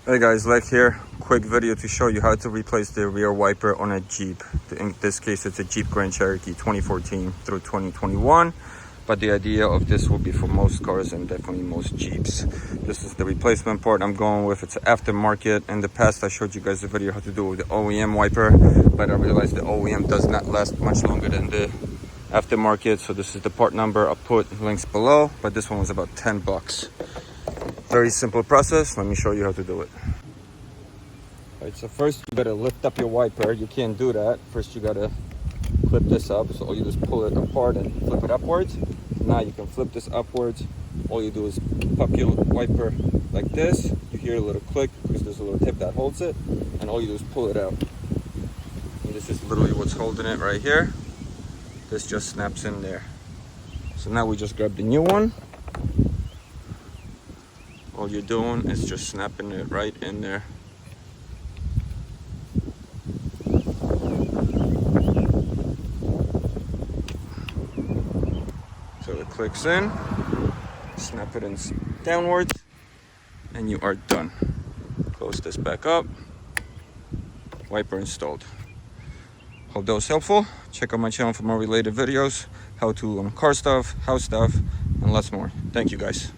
Hey guys, Lech here. Quick video to show you how to replace the rear wiper on a Jeep. In this case, it's a Jeep Grand Cherokee 2014 through 2021. But the idea of this will be for most cars and definitely most Jeeps. This is the replacement part I'm going with. It's aftermarket. In the past, I showed you guys a video how to do it with the OEM wiper, but I realized the OEM does not last much longer than the aftermarket. So this is the part number. I'll put links below, but this one was about 10 bucks. Very simple process. Let me show you how to do it. All right, so first you gotta lift up your wiper. You can't do that. First you gotta clip this up. So all you do is pull it apart and flip it upwards. Now you can flip this upwards. All you do is pop your wiper like this. You hear a little click because there's a little tip that holds it. And all you do is pull it out. And this is literally what's holding it right here. This just snaps in there. So now we just grab the new one. All you're doing is just snapping it right in there. So it clicks in, snap it in downwards, and you are done. Close this back up. Wiper installed. Hope that was helpful. Check out my channel for more related videos, how to car stuff, house stuff, and lots more. Thank you guys.